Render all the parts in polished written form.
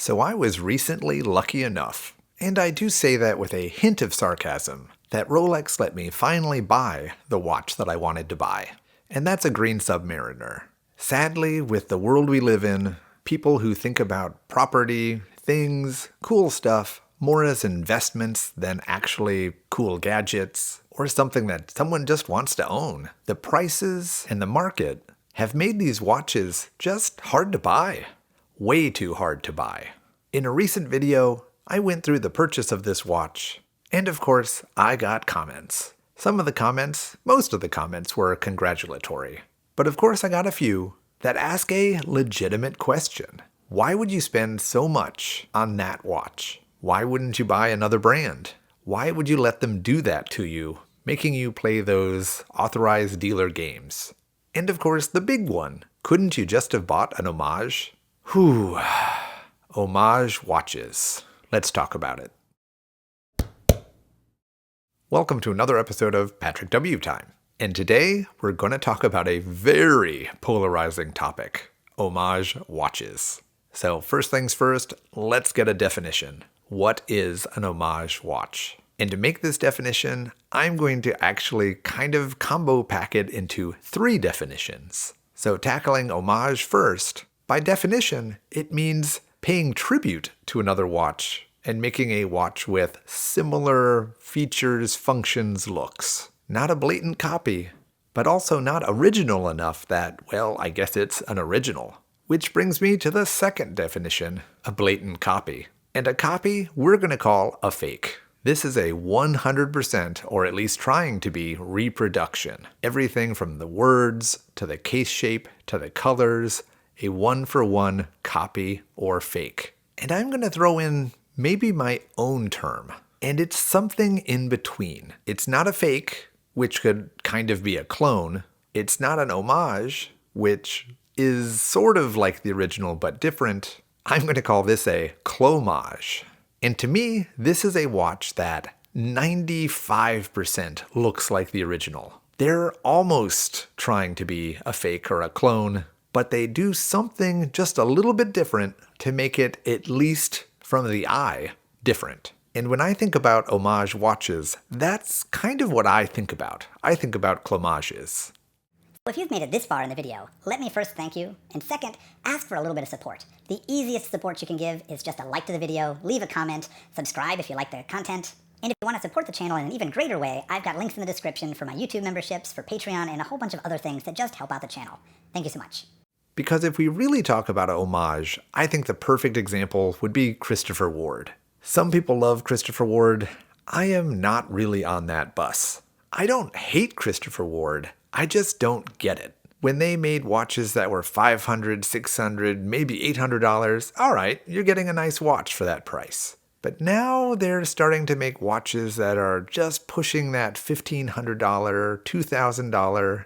So I was recently lucky enough, and I do say that with a hint of sarcasm, that Rolex let me finally buy the watch that I wanted to buy. And that's a green Submariner. Sadly, with the world we live in, people who think about property, things, cool stuff, more as investments than actually cool gadgets, or something that someone just wants to own. The prices and the market have made these watches just hard to buy. Way too hard to buy. In a recent video, I went through the purchase of this watch, and of course, I got comments. Some of the comments, most of the comments were congratulatory. But of course I got a few that ask a legitimate question. Why would you spend so much on that watch? Why wouldn't you buy another brand? Why would you let them do that to you, making you play those authorized dealer games? And of course, the big one, couldn't you just have bought an Homage? Whew. Homage watches. Let's talk about it. Welcome to another episode of Patrick W. Time. And today, we're going to talk about a very polarizing topic, Homage watches. So first things first, let's get a definition. What is an Homage watch? And to make this definition, I'm going to actually kind of combo pack it into 3 definitions. So tackling Homage first, by definition, it means paying tribute to another watch and making a watch with similar features, functions, looks. Not a blatant copy, but also not original enough that, well, I guess it's an original. Which brings me to the second definition, a blatant copy. And a copy we're going to call a fake. This is a 100%, or at least trying to be, reproduction. Everything from the words, to the case shape, to the colors, a one-for-one copy or fake. And I'm going to throw in maybe my own term. And it's something in between. It's not a fake, which could kind of be a clone. It's not an homage, which is sort of like the original but different. I'm going to call this a clomage. And to me, this is a watch that 95% looks like the original. They're almost trying to be a fake or a clone, but they do something just a little bit different to make it, at least from the eye, different. And when I think about homage watches, that's kind of what I think about. I think about clomages. If you've made it this far in the video, let me first thank you, and second, ask for a little bit of support. The easiest support you can give is just a like to the video, leave a comment, subscribe if you like the content, and if you want to support the channel in an even greater way, I've got links in the description for my YouTube memberships, for Patreon, and a whole bunch of other things that just help out the channel. Thank you so much. Because if we really talk about a homage, I think the perfect example would be Christopher Ward. Some people love Christopher Ward. I am not really on that bus. I don't hate Christopher Ward. I just don't get it. When they made watches that were $500, $600, maybe $800, all right, you're getting a nice watch for that price. But now they're starting to make watches that are just pushing that $1,500, $2,000.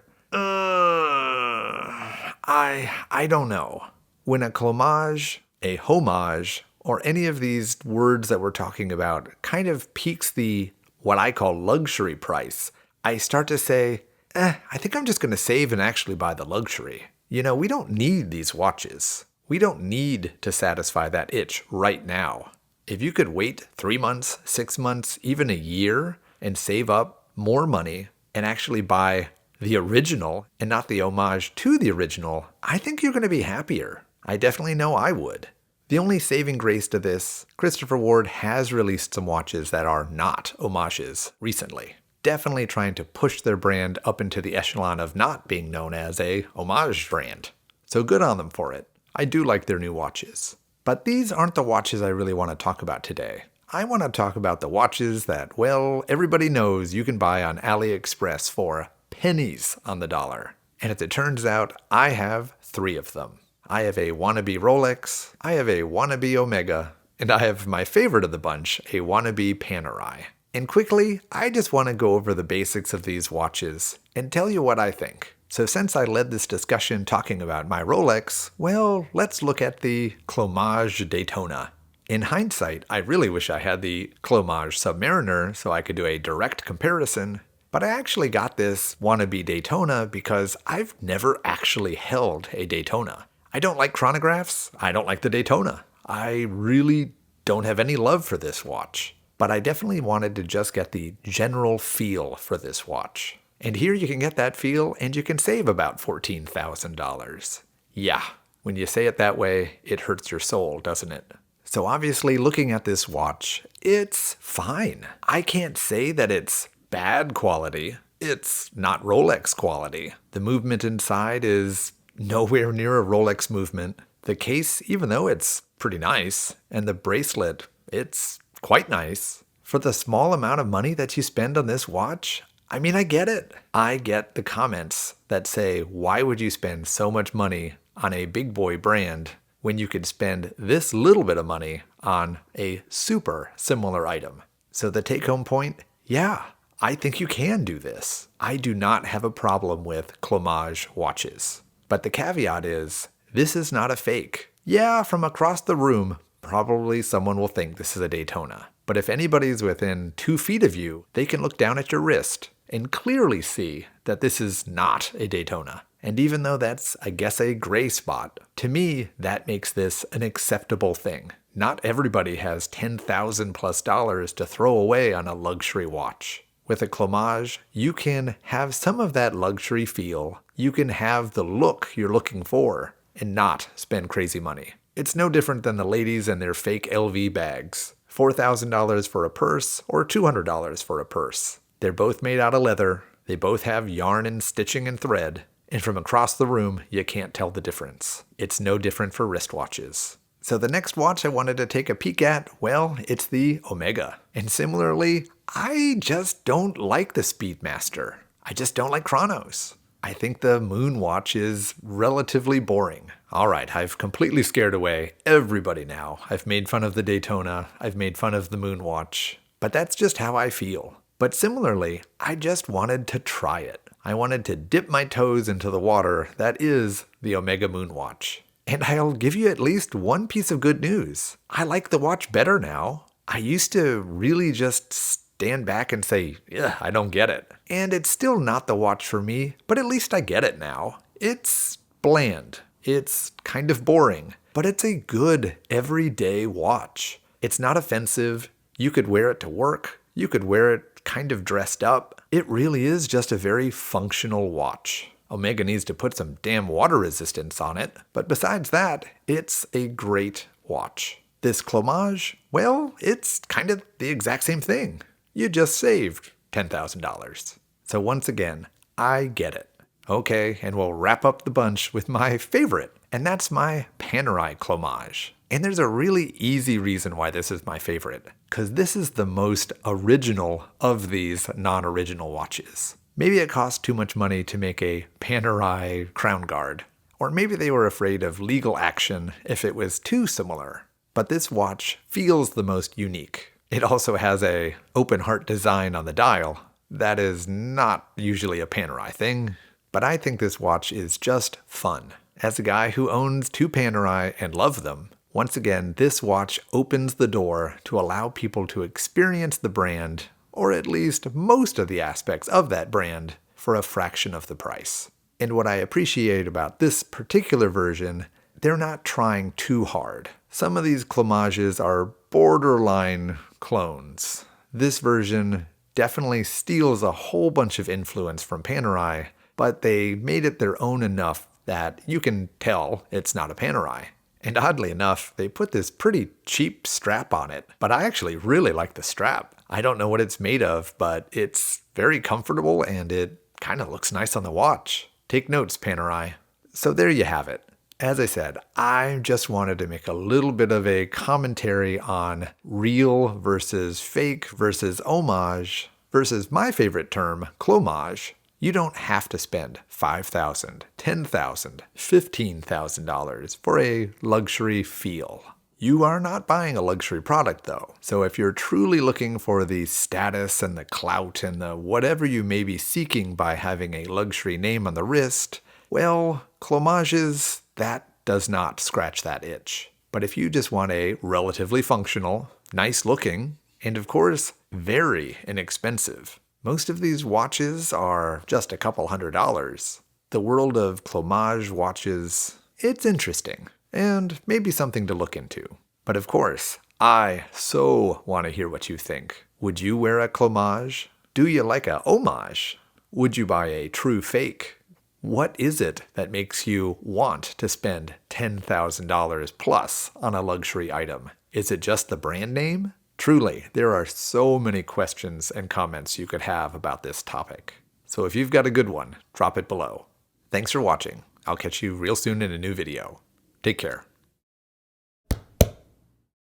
I don't know. When a clomage, a homage, or any of these words that we're talking about kind of peaks the, what I call luxury price, I start to say, I think I'm just going to save and actually buy the luxury. You know, we don't need these watches. We don't need to satisfy that itch right now. If you could wait 3 months, 6 months, even a year, and save up more money and actually buy the original and not the homage to the original, I think you're going to be happier. I definitely know I would. The only saving grace to this, Christopher Ward has released some watches that are not homages recently. Definitely trying to push their brand up into the echelon of not being known as a homage brand. So good on them for it. I do like their new watches. But these aren't the watches I really want to talk about today. I want to talk about the watches that, well, everybody knows you can buy on AliExpress for pennies on the dollar. And as it turns out, I have 3 of them. I have a wannabe Rolex, I have a wannabe Omega, and I have my favorite of the bunch, a wannabe Panerai. And quickly, I just want to go over the basics of these watches and tell you what I think. So since I led this discussion talking about my Rolex, well, let's look at the Homage Daytona. In hindsight, I really wish I had the Homage Submariner so I could do a direct comparison, but I actually got this wannabe Daytona because I've never actually held a Daytona. I don't like chronographs, I don't like the Daytona. I really don't have any love for this watch, but I definitely wanted to just get the general feel for this watch. And here you can get that feel and you can save about $14,000. Yeah, when you say it that way, it hurts your soul, doesn't it? So obviously looking at this watch, it's fine. I can't say that it's bad quality. It's not Rolex quality. The movement inside is nowhere near a Rolex movement. The case, even though it's pretty nice, and the bracelet, it's quite nice. For the small amount of money that you spend on this watch, I mean, I get it. I get the comments that say, why would you spend so much money on a big boy brand when you could spend this little bit of money on a super similar item? So the take-home point, yeah, I think you can do this. I do not have a problem with Homage watches. But the caveat is, this is not a fake. Yeah, from across the room, probably someone will think this is a Daytona. But if anybody's within 2 feet of you, they can look down at your wrist and clearly see that this is not a Daytona. And even though that's, I guess, a gray spot, to me, that makes this an acceptable thing. Not everybody has $10,000 plus to throw away on a luxury watch. With a Homage, you can have some of that luxury feel. You can have the look you're looking for and not spend crazy money. It's no different than the ladies and their fake LV bags. $4,000 for a purse or $200 for a purse. They're both made out of leather. They both have yarn and stitching and thread. And from across the room, you can't tell the difference. It's no different for wristwatches. So the next watch I wanted to take a peek at, well, it's the Omega. And similarly, I just don't like the Speedmaster. I just don't like chronos. I think the Moonwatch is relatively boring. All right, I've completely scared away everybody now. I've made fun of the Daytona. I've made fun of the Moonwatch. But that's just how I feel. But similarly, I just wanted to try it. I wanted to dip my toes into the water that is the Omega Moonwatch. And I'll give you at least one piece of good news. I like the watch better now. I used to really just stand back and say, yeah, I don't get it. And it's still not the watch for me, but at least I get it now. It's bland. It's kind of boring, but it's a good everyday watch. It's not offensive. You could wear it to work. You could wear it kind of dressed up. It really is just a very functional watch. Omega needs to put some damn water resistance on it, but besides that, it's a great watch. This Homage, well, it's kind of the exact same thing. You just saved $10,000. So once again, I get it. Okay, and we'll wrap up the bunch with my favorite, and that's my Panerai Homage. And there's a really easy reason why this is my favorite, because this is the most original of these non-original watches. Maybe it cost too much money to make a Panerai crown guard, or maybe they were afraid of legal action if it was too similar. But this watch feels the most unique. It also has a open heart design on the dial. That is not usually a Panerai thing, but I think this watch is just fun. As a guy who owns 2 Panerai and loves them, once again, this watch opens the door to allow people to experience the brand, or at least most of the aspects of that brand, for a fraction of the price. And what I appreciate about this particular version, they're not trying too hard. Some of these Homages are borderline clones. This version definitely steals a whole bunch of influence from Panerai, but they made it their own enough that you can tell it's not a Panerai. And oddly enough, they put this pretty cheap strap on it, but I actually really like the strap. I don't know what it's made of, but it's very comfortable and it kind of looks nice on the watch. Take notes, Panerai. So there you have it. As I said, I just wanted to make a little bit of a commentary on real versus fake versus homage versus my favorite term, clomage. You don't have to spend $5,000, $10,000, $15,000 for a luxury feel. You are not buying a luxury product though. So if you're truly looking for the status and the clout and the whatever you may be seeking by having a luxury name on the wrist, well, clomages, that does not scratch that itch. But if you just want a relatively functional, nice looking, and of course, very inexpensive, most of these watches are just a couple $100. The world of clomage watches, it's interesting, and maybe something to look into. But of course, I so want to hear what you think. Would you wear a Homage? Do you like a Homage? Would you buy a true fake? What is it that makes you want to spend $10,000 plus on a luxury item? Is it just the brand name? Truly, there are so many questions and comments you could have about this topic. So if you've got a good one, drop it below. Thanks for watching. I'll catch you real soon in a new video. Take care.